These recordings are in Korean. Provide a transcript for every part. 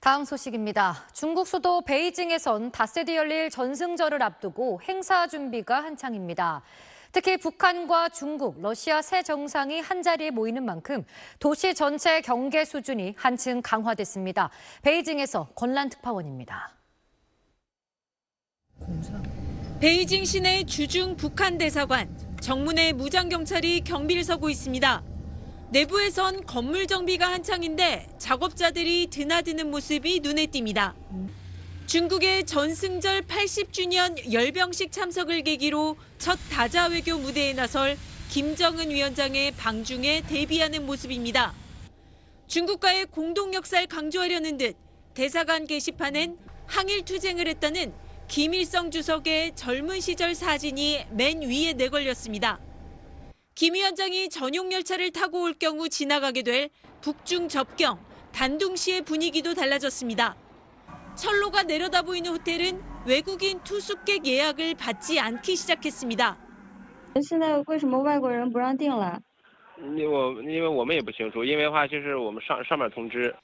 다음 소식입니다. 중국 수도 베이징에선 닷새뒤 열릴 전승절을 앞두고 행사 준비가 한창입니다. 특히 북한과 중국, 러시아 세 정상이 한자리에 모이는 만큼 도시 전체 경계 수준이 한층 강화됐습니다. 베이징에서 권란 특파원입니다. 베이징 시내 주중 북한 대사관, 정문에 무장경찰이 경비를 서고 있습니다. 내부에선 건물 정비가 한창인데 작업자들이 드나드는 모습이 눈에 띕니다. 중국의 전승절 80주년 열병식 참석을 계기로 첫 다자 외교 무대에 나설 김정은 위원장의 방중에 대비하는 모습입니다. 중국과의 공동 역사를 강조하려는 듯 대사관 게시판엔 항일 투쟁을 했다는 김일성 주석의 젊은 시절 사진이 맨 위에 내걸렸습니다. 김 위원장이 전용 열차를 타고 올 경우 지나가게 될 북중 접경, 단둥시의 분위기도 달라졌습니다. 철로가 내려다 보이는 호텔은 외국인 투숙객 예약을 받지 않기 시작했습니다. 现在为什么外国人不让订了？因为我们也不清楚，因为的话就是我们上面通知。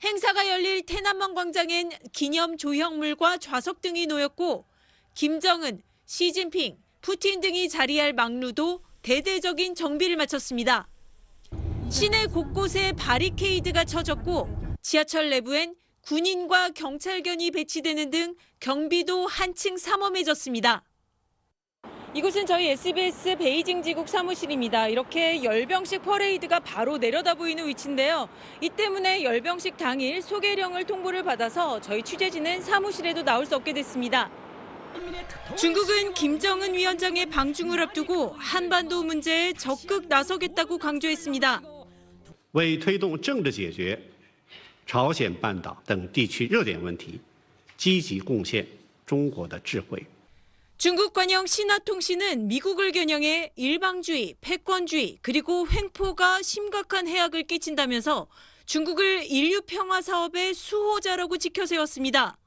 행사가 열릴天安门 광장엔 기념 조형물과 좌석 등이 놓였고 김정은, 시진핑, 푸틴 등이 자리할 망루도 대대적인 정비를 마쳤습니다. 시내 곳곳에 바리케이드가 쳐졌고 지하철 내부엔 군인과 경찰견이 배치되는 등 경비도 한층 삼엄해졌습니다. 이곳은 저희 SBS 베이징 지국 사무실입니다. 이렇게 열병식 퍼레이드가 바로 내려다 보이는 위치인데요. 이 때문에 열병식 당일 소개령을 통보를 받아서 저희 취재진은 사무실에도 나올 수 없게 됐습니다. 중국은 김정은 위원장의 방중을 앞두고 한반도 문제에 적극 나서겠다고 강조했습니다. 为推动政治解决朝鲜半岛等地区热点问题，积极贡献中国的智慧。 중국 관영 신화통신은 미국을 겨냥해 일방주의, 패권주의, 그리고 횡포가 심각한 해악을 끼친다면서 중국을 인류 평화 사업의 수호자라고 지켜세웠습니다.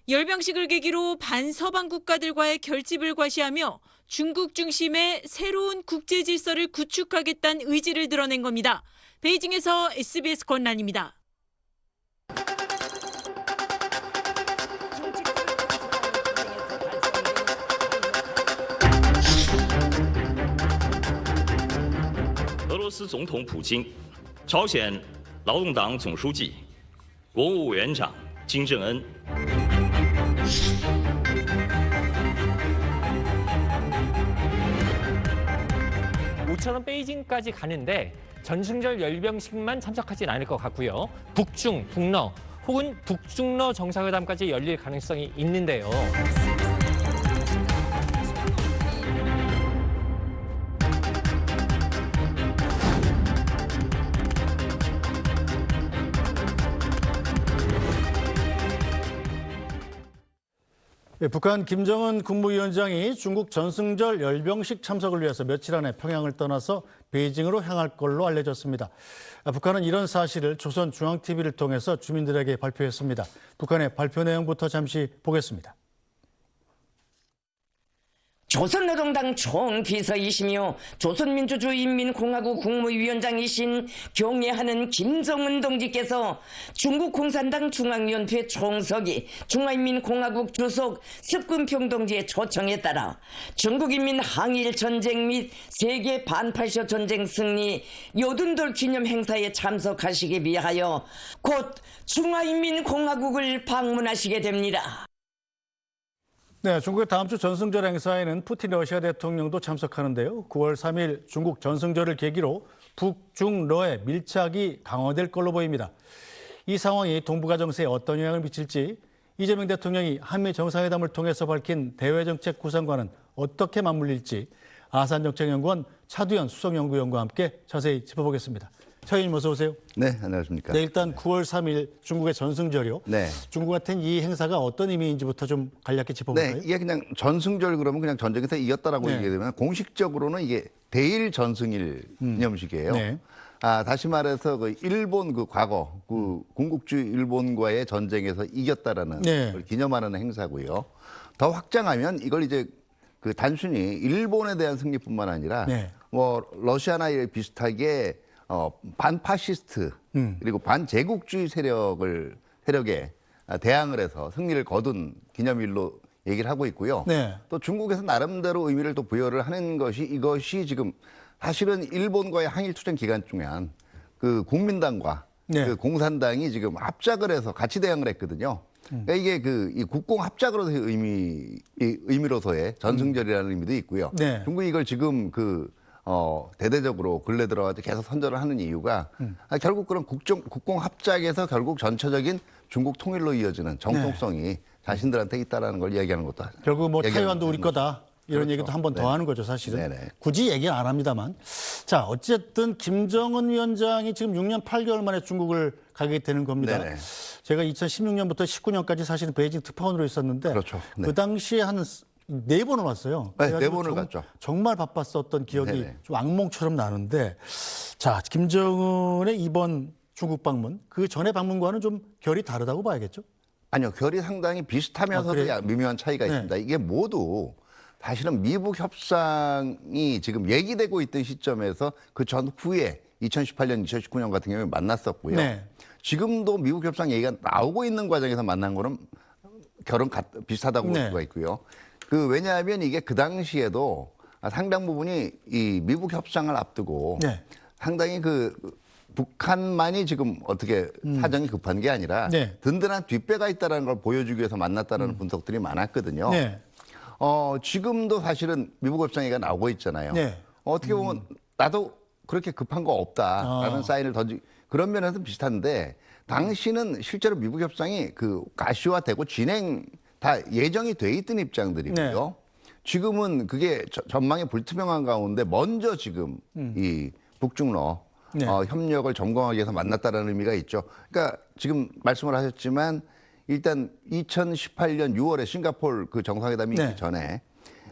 열병식을 계기로 반서방 국가들과의 결집을 과시하며 중국 중심의 새로운 국제 질서를 구축하겠다는 의지를 드러낸 겁니다. 베이징에서 SBS 권란입니다.俄罗斯总统普京、朝鲜劳动党总书记、国务委员长金正恩。 모처럼 베이징까지 가는데 전승절 열병식만 참석하진 않을 것 같고요. 북중, 북러 혹은 북중러 정상회담까지 열릴 가능성이 있는데요. 북한 김정은 국무위원장이 중국 전승절 열병식 참석을 위해서 며칠 안에 평양을 떠나서 베이징으로 향할 걸로 알려졌습니다. 북한은 이런 사실을 조선중앙TV를 통해서 주민들에게 발표했습니다. 북한의 발표 내용부터 잠시 보겠습니다. 조선노동당 총비서이시며 조선민주주의인민공화국 국무위원장이신 경애하는 김정은 동지께서 중국공산당 중앙위원회 총석이 중화인민공화국 주석 습근평 동지의 초청에 따라 전국인민 항일전쟁 및 세계 반팔쇼 전쟁 승리 요든돌 기념 행사에 참석하시기 위하여 곧 중화인민공화국을 방문하시게 됩니다. 네, 중국의 다음 주 전승절 행사에는 푸틴 러시아 대통령도 참석하는데요. 9월 3일 중국 전승절을 계기로 북중러의 밀착이 강화될 걸로 보입니다. 이 상황이 동북아 정세에 어떤 영향을 미칠지 이재명 대통령이 한미 정상회담을 통해서 밝힌 대외정책 구상과는 어떻게 맞물릴지 아산정책연구원 차두현 수석연구위원과 함께 자세히 짚어보겠습니다. 차 의원님 어서 오세요. 네, 안녕하십니까. 네, 일단 9월 3일 중국의 전승절이요. 네. 중국한테는 이 행사가 어떤 의미인지부터 좀 간략히 짚어볼까요? 네, 이게 그냥 전승절 그러면 그냥 전쟁에서 이겼다라고 네. 얘기하면 공식적으로는 이게 대일 전승일 기념식이에요. 네. 다시 말해서 그 일본 그 과거 그 군국주의 일본과의 전쟁에서 이겼다라는 네. 걸 기념하는 행사고요. 더 확장하면 이걸 이제 그 단순히 일본에 대한 승리뿐만 아니라 네. 뭐 러시아나 비슷하게 반파시스트 그리고 반제국주의 세력을 세력에 대항을 해서 승리를 거둔 기념일로 얘기를 하고 있고요. 네. 또 중국에서 나름대로 의미를 또 부여를 하는 것이 이것이 지금 사실은 일본과의 항일투쟁 기간 동안 그 국민당과 네. 그 공산당이 지금 합작을 해서 같이 대항을 했거든요. 그러니까 이게 이 국공 합작으로서의 의미로서의 전승절이라는 의미도 있고요. 네. 중국이 이걸 지금 대대적으로 근래 들어가서 계속 선전을 하는 이유가 결국 그런 국공 합작에서 결국 전체적인 중국 통일로 이어지는 정통성이 자신들한테 있다라는 걸 이야기하는 것도 결국 뭐 얘기하는 타이완도 우리 거다. 이런 그렇죠. 얘기도 한 번 더 네. 하는 거죠, 사실은. 네네. 굳이 얘기는 안 합니다만. 자, 어쨌든 김정은 위원장이 지금 6년 8개월 만에 중국을 가게 되는 겁니다. 네네. 제가 2016년부터 19년까지 사실은 베이징 특파원으로 있었는데 그렇죠. 네. 그 당시에 한 4번을 왔어요. 네, 그래가지고 4번을 갔죠. 정말 바빴었던 기억이 네네. 좀 악몽처럼 나는데, 자, 김정은의 이번 중국 방문, 그 전에 방문과는 좀 결이 다르다고 봐야겠죠? 아니요, 결이 상당히 비슷하면서도 그래요? 미묘한 차이가 네. 있습니다. 이게 모두 사실은 미북 협상이 지금 얘기되고 있던 시점에서 그 전후에 2018년, 2019년 같은 경우에 만났었고요. 네. 지금도 미북 협상 얘기가 나오고 있는 과정에서 만난 거는 결은 비슷하다고 볼 네. 수가 있고요. 왜냐하면 이게 그 당시에도 상당 부분이 이 미북 협상을 앞두고 네. 상당히 북한만이 지금 어떻게 사정이 급한 게 아니라 네. 든든한 뒷배가 있다는 걸 보여주기 위해서 만났다는 분석들이 많았거든요. 네. 지금도 사실은 미북 협상 얘기가 나오고 있잖아요. 네. 어떻게 보면 나도 그렇게 급한 거 없다라는 사인을 그런 면에서는 비슷한데 당시는 실제로 미북 협상이 가시화되고 진행 다 예정이 돼 있던 입장들이고요. 네. 지금은 그게 전망이 불투명한 가운데 먼저 지금 이 북중러 네. 협력을 점검하기 위해서 만났다는 의미가 있죠. 그러니까 지금 말씀을 하셨지만 일단 2018년 6월에 싱가포르 그 정상회담이 네. 있기 전에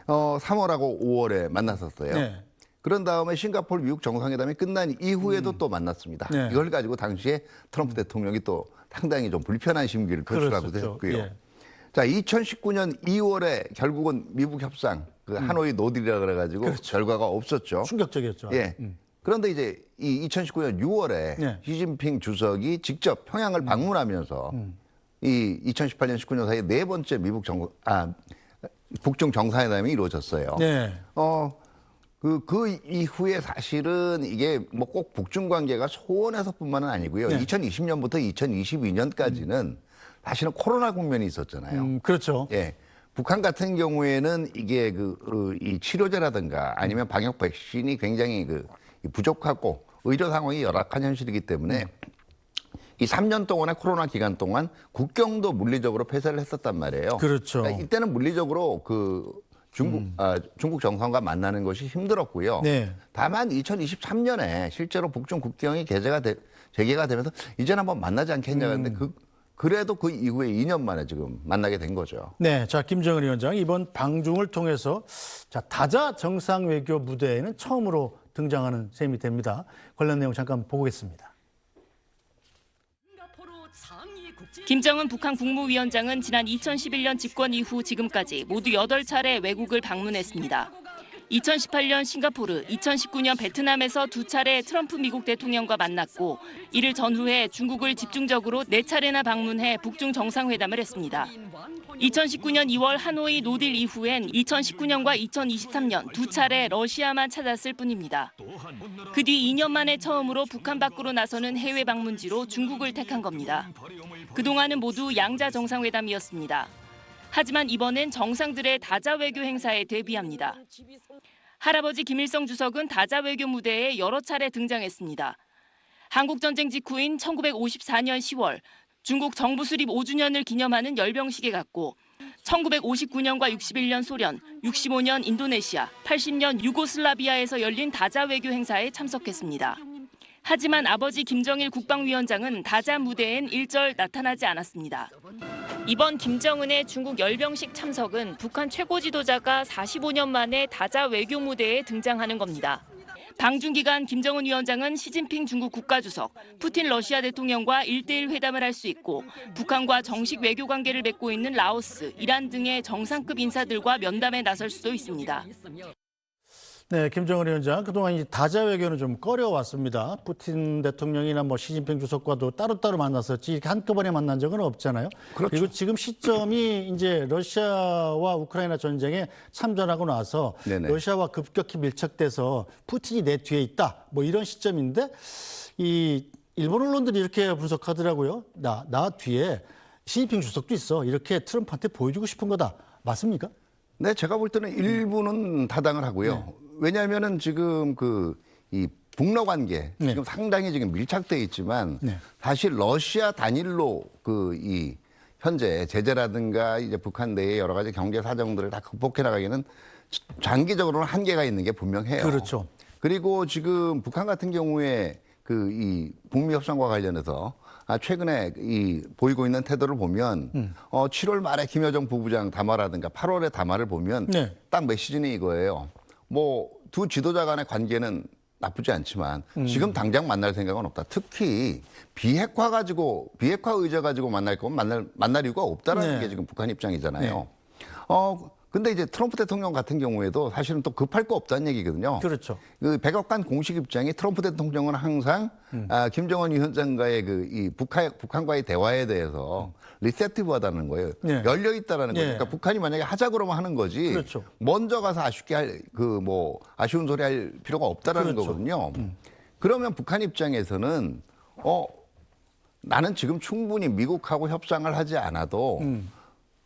3월하고 5월에 만났었어요. 네. 그런 다음에 싱가포르 미국 정상회담이 끝난 이후에도 또 만났습니다. 네. 이걸 가지고 당시에 트럼프 대통령이 또 상당히 좀 불편한 심기를 표출하기도 그랬었죠. 했고요. 예. 자, 2019년 2월에 결국은 미북 협상, 하노이 노딜이라 그래가지고 그렇죠. 결과가 없었죠. 충격적이었죠. 예. 그런데 이제 이 2019년 6월에 네. 시진핑 주석이 직접 평양을 방문하면서 이 2018년 19년 사이에 네 번째 북중 정상회담이 이루어졌어요. 네. 그 이후에 사실은 이게 뭐 꼭 북중 관계가 소원에서뿐만은 아니고요. 네. 2020년부터 2022년까지는 사실은 코로나 국면이 있었잖아요. 그렇죠. 예. 북한 같은 경우에는 이게 이 치료제라든가 아니면 방역 백신이 굉장히 부족하고 의료 상황이 열악한 현실이기 때문에 이 3년 동안의 코로나 기간 동안 국경도 물리적으로 폐쇄를 했었단 말이에요. 그렇죠. 그러니까 이때는 물리적으로 중국 정상과 만나는 것이 힘들었고요. 네. 다만 2023년에 실제로 북중 국경이 재개가 되면서 이제는 한번 만나지 않겠냐 했는데 그래도 그 이후에 2년 만에 지금 만나게 된 거죠. 네, 자 김정은 위원장 이번 방중을 통해서 자 다자 정상 외교 무대에는 처음으로 등장하는 셈이 됩니다. 관련 내용 잠깐 보겠습니다. 김정은 북한 국무위원장은 지난 2011년 집권 이후 지금까지 모두 8차례 외국을 방문했습니다. 2018년 싱가포르, 2019년 베트남에서 2차례 트럼프 미국 대통령과 만났고 이를 전후해 중국을 집중적으로 4차례나 방문해 북중 정상회담을 했습니다. 2019년 2월 하노이 노딜 이후엔 2019년과 2023년 2차례 러시아만 찾았을 뿐입니다. 그 뒤 2년 만에 처음으로 북한 밖으로 나서는 해외 방문지로 중국을 택한 겁니다. 그동안은 모두 양자 정상회담이었습니다. 하지만 이번엔 정상들의 다자 외교 행사에 대비합니다. 할아버지 김일성 주석은 다자 외교 무대에 여러 차례 등장했습니다. 한국전쟁 직후인 1954년 10월 중국 정부 수립 5주년을 기념하는 열병식에 갔고 1959년과 61년 소련, 65년 인도네시아, 80년 유고슬라비아에서 열린 다자 외교 행사에 참석했습니다. 하지만 아버지 김정일 국방위원장은 다자 무대엔 일절 나타나지 않았습니다. 이번 김정은의 중국 열병식 참석은 북한 최고 지도자가 45년 만에 다자 외교 무대에 등장하는 겁니다. 방중 기간 김정은 위원장은 시진핑 중국 국가주석, 푸틴 러시아 대통령과 1대1 회담을 할 수 있고 북한과 정식 외교 관계를 맺고 있는 라오스, 이란 등의 정상급 인사들과 면담에 나설 수도 있습니다. 네, 김정은 위원장 그동안 이 다자 외교는 좀 꺼려왔습니다. 푸틴 대통령이나 뭐 시진핑 주석과도 따로따로 만났었지 이렇게 한꺼번에 만난 적은 없잖아요. 그렇죠. 그리고 지금 시점이 이제 러시아와 우크라이나 전쟁에 참전하고 나서 네네. 러시아와 급격히 밀착돼서 푸틴이 내 뒤에 있다. 뭐 이런 시점인데 이 일본 언론들이 이렇게 분석하더라고요. 나 뒤에 시진핑 주석도 있어. 이렇게 트럼프한테 보여주고 싶은 거다. 맞습니까? 네, 제가 볼 때는 일부는 타당을 하고요. 네. 왜냐하면은 지금 이 북러 관계 네. 지금 상당히 지금 밀착돼 있지만 네. 사실 러시아 단일로 이 현재 제재라든가 이제 북한 내의 여러 가지 경제 사정들을 다 극복해 나가기는 장기적으로는 한계가 있는 게 분명해요. 그렇죠. 그리고 지금 북한 같은 경우에 이 북미 협상과 관련해서 최근에 보이고 있는 태도를 보면 7월 말에 김여정 부부장 담화라든가 8월의 담화를 보면 네. 딱 메시지는 이거예요. 뭐 두 지도자 간의 관계는 나쁘지 않지만 지금 당장 만날 생각은 없다. 특히 비핵화 의제 가지고 만날 거면 만날 이유가 없다라는 네. 게 지금 북한 입장이잖아요. 근데 이제 트럼프 대통령 같은 경우에도 사실은 또 급할 거 없다는 얘기거든요. 그렇죠. 그 백악관 공식 입장이 트럼프 대통령은 항상 김정은 위원장과의 이 북한과의 대화에 대해서 리셉티브하다는 거예요. 네. 열려 있다라는 거예요. 네. 그러니까 북한이 만약에 하자 그러면 하는 거지. 그렇죠. 먼저 가서 아쉽게 아쉬운 소리 할 필요가 없다라는 그렇죠. 거거든요. 그러면 북한 입장에서는 나는 지금 충분히 미국하고 협상을 하지 않아도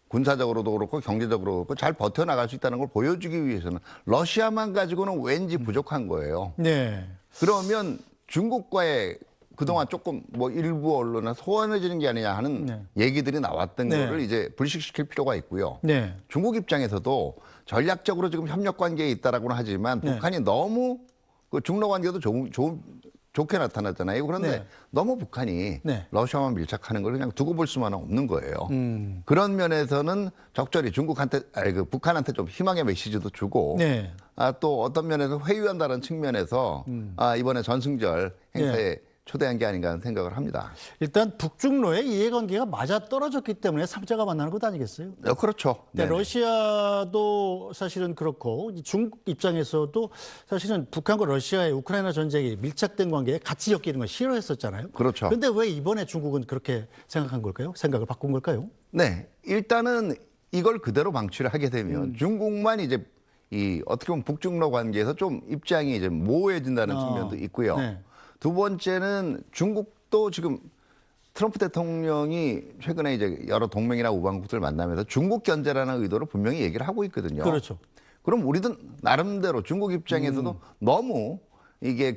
군사적으로도 그렇고 경제적으로도 그렇고 잘 버텨나갈 수 있다는 걸 보여주기 위해서는 러시아만 가지고는 왠지 부족한 거예요. 네. 그러면 중국과의 그동안 조금 일부 언론에 소원해지는 게 아니냐 하는 네. 얘기들이 나왔던 네. 거를 이제 불식시킬 필요가 있고요. 네. 중국 입장에서도 전략적으로 지금 협력 관계에 있다라고는 하지만 네. 북한이 너무 중러 관계도 좋게 나타났잖아요. 그런데 네. 너무 북한이 네. 러시아만 밀착하는 걸 그냥 두고 볼 수만은 없는 거예요. 그런 면에서는 적절히 북한한테 좀 희망의 메시지도 주고 네. 또 어떤 면에서 회유한다는 측면에서 이번에 전승절 행사에 네. 초대한 게 아닌가 하는 생각을 합니다. 일단 북중러의 이해관계가 맞아 떨어졌기 때문에 삼자가 만나는 것 아니겠어요? 그렇죠. 네, 네네. 러시아도 사실은 그렇고 중국 입장에서도 사실은 북한과 러시아의 우크라이나 전쟁이 밀착된 관계에 같이 엮이는 걸 싫어했었잖아요. 그렇죠. 그런데 왜 이번에 중국은 그렇게 생각한 걸까요? 생각을 바꾼 걸까요? 네, 일단은 이걸 그대로 방치를 하게 되면 중국만 이제 어떻게 보면 북중러 관계에서 좀 입장이 이제 모호해진다는 측면도 있고요. 네. 두 번째는 중국도 지금 트럼프 대통령이 최근에 이제 여러 동맹이나 우방국들 만나면서 중국 견제라는 의도로 분명히 얘기를 하고 있거든요. 그렇죠. 그럼 우리도 나름대로 중국 입장에서도 너무 이게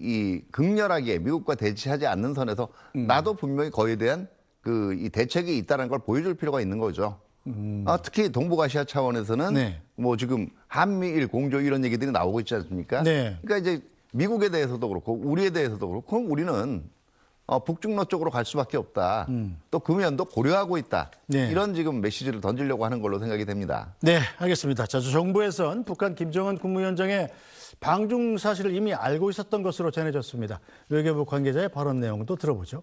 이 극렬하게 미국과 대치하지 않는 선에서 나도 분명히 거기에 대한 이 대책이 있다는 걸 보여줄 필요가 있는 거죠. 특히 동북아시아 차원에서는 네. 지금 한미일 공조 이런 얘기들이 나오고 있지 않습니까? 네. 그러니까 이제 미국에 대해서도 그렇고 우리에 대해서도 그렇고 그럼 우리는 북중러 쪽으로 갈 수밖에 없다. 또 그 면도 고려하고 있다. 네. 이런 지금 메시지를 던지려고 하는 걸로 생각이 됩니다. 네, 알겠습니다. 자, 정부에선 북한 김정은 국무위원장의 방중 사실을 이미 알고 있었던 것으로 전해졌습니다. 외교부 관계자의 발언 내용도 들어보죠.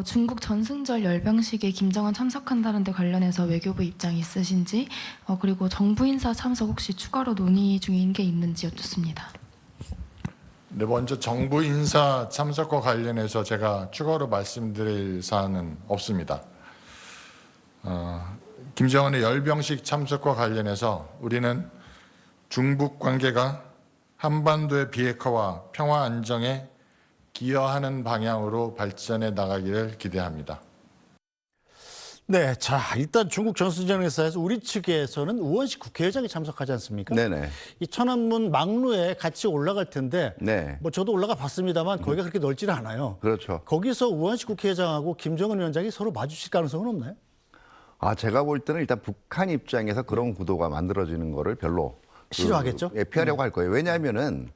중국 전승절 열병식에 김정은 참석한다는 데 관련해서 외교부 입장이 있으신지 그리고 정부 인사 참석 혹시 추가로 논의 중인 게 있는지 여쭙습니다. 네, 먼저 정부 인사 참석과 관련해서 제가 추가로 말씀드릴 사안은 없습니다. 김정은의 열병식 참석과 관련해서 우리는 중북 관계가 한반도의 비핵화와 평화 안정에 기여하는 방향으로 발전해 나가기를 기대합니다. 네, 자 일단 중국 전승절 행사에서 우리 측에서는 우원식 국회의장이 참석하지 않습니까? 네네. 이 천안문 막루에 같이 올라갈 텐데, 네. 저도 올라가 봤습니다만 거기가 그렇게 넓지는 않아요. 그렇죠. 거기서 우원식 국회의장하고 김정은 위원장이 서로 마주칠 가능성은 없나요? 제가 볼 때는 일단 북한 입장에서 그런 구도가 만들어지는 거를 별로 싫어하겠죠? 피하려고 할 거예요. 왜냐하면은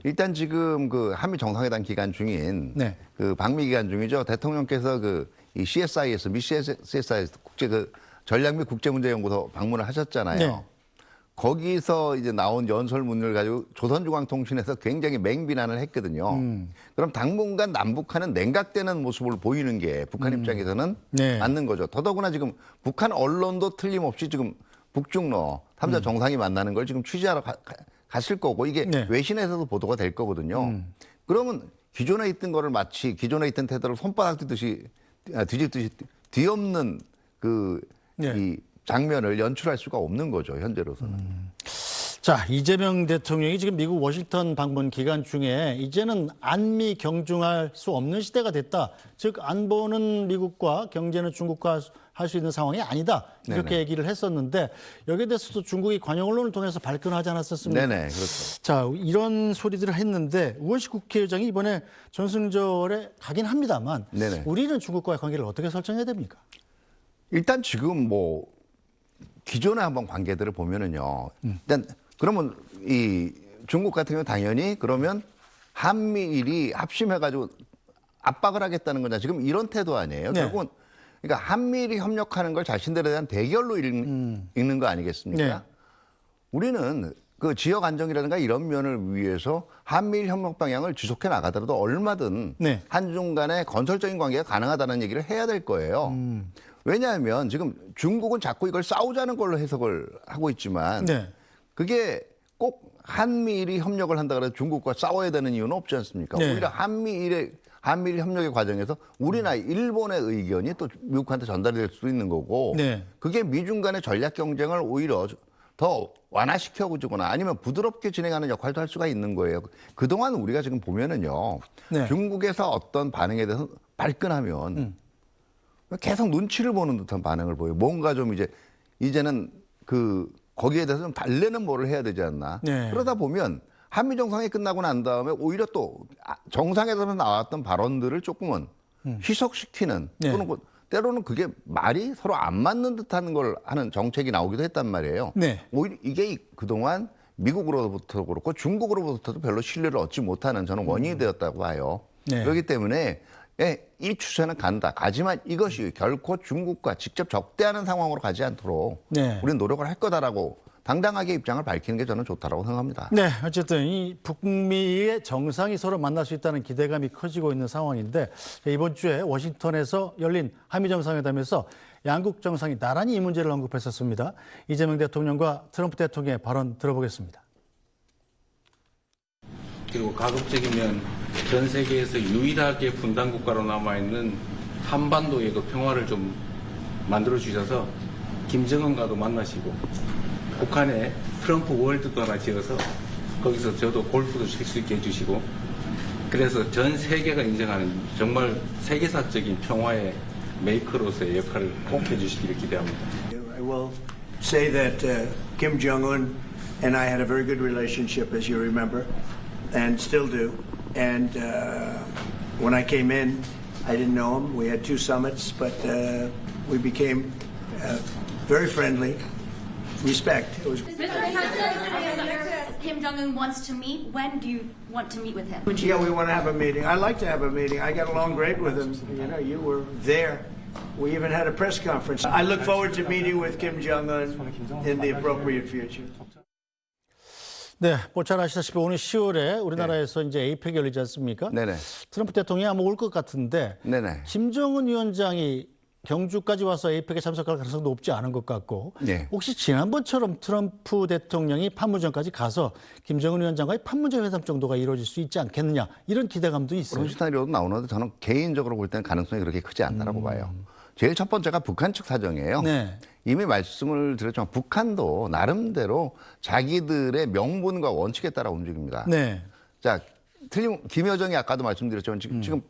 일단 지금 한미 정상회담 기간 중인 네. 방미 기간 중이죠. 대통령께서 이 CSIS, 미 CSIS 전략 및 국제문제연구소 방문을 하셨잖아요. 네. 거기서 이제 나온 연설문을 가지고 조선중앙통신에서 굉장히 맹비난을 했거든요. 그럼 당분간 남북한은 냉각되는 모습을 보이는 게 북한 입장에서는 네. 맞는 거죠. 더더구나 지금 북한 언론도 틀림없이 지금 북중러 3자 정상이 만나는 걸 지금 취재하러 갔을 거고 이게 네. 외신에서도 보도가 될 거거든요. 그러면 기존에 있던 거를 마치 기존에 있던 태도를 손바닥 뒤집듯이 뒤엎는 이 장면을 연출할 수가 없는 거죠, 현재로서는. 자, 이재명 대통령이 지금 미국 워싱턴 방문 기간 중에 이제는 안미 경중할 수 없는 시대가 됐다. 즉 안보는 미국과 경제는 중국과 할 수 있는 상황이 아니다. 이렇게 네네. 얘기를 했었는데 여기에 대해서도 중국이 관영 언론을 통해서 발끈하지 않았었습니까? 네네, 그렇죠. 자, 이런 소리들을 했는데 우원식 국회의장이 이번에 전승절에 가긴 합니다만 네네. 우리는 중국과의 관계를 어떻게 설정해야 됩니까? 일단 지금 뭐 기존에 한번 관계들을 보면은요. 일단 그러면 이 중국 같은 경우 당연히 그러면 한미일이 합심해가지고 압박을 하겠다는 거냐 지금 이런 태도 아니에요. 네. 결국은 그러니까 한미일이 협력하는 걸 자신들에 대한 대결로 읽는 거 아니겠습니까? 네. 우리는 그 지역 안정이라든가 이런 면을 위해서 한미일 협력 방향을 지속해 나가더라도 얼마든 네. 한중 간의 건설적인 관계가 가능하다는 얘기를 해야 될 거예요. 왜냐하면 지금 중국은 자꾸 이걸 싸우자는 걸로 해석을 하고 있지만 네. 그게 꼭 한미일이 협력을 한다 그래서 중국과 싸워야 되는 이유는 없지 않습니까? 네. 오히려 한미일 협력의 과정에서 우리나 일본의 의견이 또 미국한테 전달이 될 수도 있는 거고 네. 그게 미중 간의 전략 경쟁을 오히려 더 완화시켜주거나 아니면 부드럽게 진행하는 역할도 할 수가 있는 거예요. 그동안 우리가 지금 보면은요. 네. 중국에서 어떤 반응에 대해서 발끈하면 계속 눈치를 보는 듯한 반응을 보여요. 뭔가 좀 이제는 거기에 대해서 좀 달래는 뭐를 해야 되지 않나. 네. 그러다 보면 한미 정상이 끝나고 난 다음에 오히려 또 정상에서 나왔던 발언들을 조금은 희석시키는 네. 또는 때로는 그게 말이 서로 안 맞는 듯한 걸 하는 정책이 나오기도 했단 말이에요. 네. 오히려 이게 그동안 미국으로부터도 그렇고 중국으로부터도 별로 신뢰를 얻지 못하는 저는 원인이 되었다고 봐요. 네. 그렇기 때문에 이 추세는 간다. 가지만 이것이 결코 중국과 직접 적대하는 상황으로 가지 않도록 네. 우리는 노력을 할 거다라고 당당하게 입장을 밝히는 게 저는 좋다라고 생각합니다. 네, 어쨌든 이 북미의 정상이 서로 만날 수 있다는 기대감이 커지고 있는 상황인데 이번 주에 워싱턴에서 열린 한미 정상회담에서 양국 정상이 나란히 이 문제를 언급했었습니다. 이재명 대통령과 트럼프 대통령의 발언 들어보겠습니다. 그리고 가급적이면 전 세계에서 유일하게 분단 국가로 남아있는 한반도의 그 평화를 좀 만들어 주셔서 김정은과도 만나시고 북한에 트럼프 월드도 하나 지어서 거기서 저도 골프도 칠 수 있게 해주시고 그래서 전 세계가 인정하는 정말 세계사적인 평화의 메이커로서의 역할을 꼭 해주시기를 기대합니다. I will say that Kim Jong-un and I had a very good relationship, as you remember, and still do. And when I came in, I didn't know him. We had 2 summits, but we became very friendly. Respect. It was. Mr. President, Kim Jong-un wants to meet. When do you want to meet with him? Yeah, we want to have a meeting. I like to have a meeting. I got along great with him. You know, you were there. We even had a press conference. I look forward to meeting with Kim Jong-un in the appropriate future. 네, 뭐 잘 아시다시피 오늘 10월에 우리나라에서 이제 에이펙 열리지 않습니까? 네네. 트럼프 대통령이 아마 올 것 같은데 네네. 김정은 위원장이 경주까지 와서 에이펙에 참석할 가능성도 높지 않은 것 같고 네. 혹시 지난번처럼 트럼프 대통령이 판문점까지 가서 김정은 위원장과의 판문점 회담 정도가 이루어질 수 있지 않겠느냐 이런 기대감도 있어요. 그런 시나리오도 나오는데 저는 개인적으로 볼 때는 가능성이 그렇게 크지 않다라고 봐요. 제일 첫 번째가 북한 측 사정이에요. 네. 이미 말씀을 드렸지만 북한도 나름대로 자기들의 명분과 원칙에 따라 움직입니다. 네. 자, 김여정이 아까도 말씀드렸지만 지금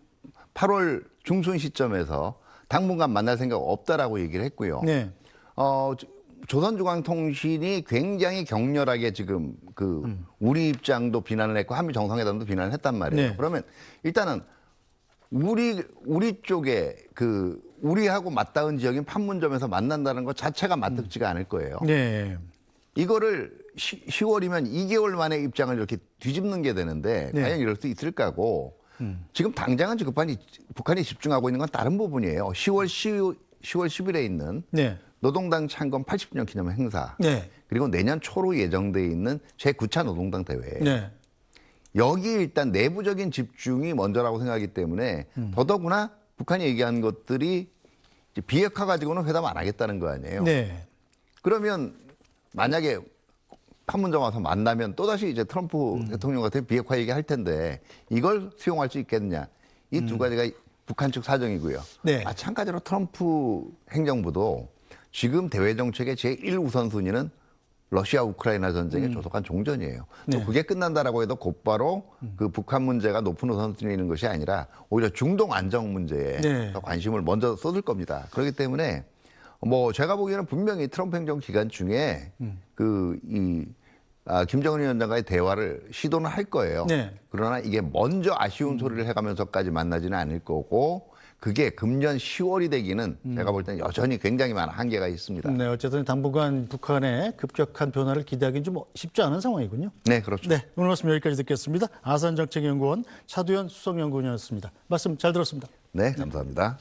8월 중순 시점에서 당분간 만날 생각 없다라고 얘기를 했고요. 네. 조선중앙통신이 굉장히 격렬하게 지금 우리 입장도 비난을 했고 한미 정상회담도 비난을 했단 말이에요. 네. 그러면 일단은 우리 쪽에 우리하고 맞닿은 지역인 판문점에서 만난다는 것 자체가 마뜩지가 않을 거예요. 네. 이거를 10월이면 2개월 만에 입장을 이렇게 뒤집는 게 되는데 네. 과연 이럴 수 있을까고 지금 당장은 북한이 집중하고 있는 건 다른 부분이에요. 10월 10일에 있는 네. 노동당 창건 80주년 기념 행사 네. 그리고 내년 초로 예정돼 있는 제9차 노동당 대회. 네. 여기 일단 내부적인 집중이 먼저라고 생각하기 때문에 더더구나 북한이 얘기한 것들이 이제 비핵화 가지고는 회담 안 하겠다는 거 아니에요. 네. 그러면 만약에 판문점 와서 만나면 또다시 이제 트럼프 대통령한테 비핵화 얘기할 텐데 이걸 수용할 수 있겠느냐. 이 두 가지가 북한 측 사정이고요. 네. 마찬가지로 트럼프 행정부도 지금 대외 정책의 제1우선순위는 러시아 우크라이나 전쟁의 조속한 종전이에요. 또 네. 그게 끝난다라고 해도 곧바로 그 북한 문제가 높은 우선순위에 있는 것이 아니라 오히려 중동 안정 문제에 네. 더 관심을 먼저 쏟을 겁니다. 그렇기 때문에 뭐 제가 보기에는 분명히 트럼프 행정 기간 중에 김정은 위원장과의 대화를 시도는 할 거예요. 네. 그러나 이게 먼저 아쉬운 소리를 해가면서까지 만나지는 않을 거고 그게 금년 10월이 되기는 제가 볼 때는 여전히 굉장히 많은 한계가 있습니다. 네, 어쨌든 당분간 북한의 급격한 변화를 기대하기는 좀 쉽지 않은 상황이군요. 네, 그렇죠. 네, 오늘 말씀 여기까지 듣겠습니다. 아산정책연구원 차두현 수석연구원이었습니다. 말씀 잘 들었습니다. 네, 감사합니다.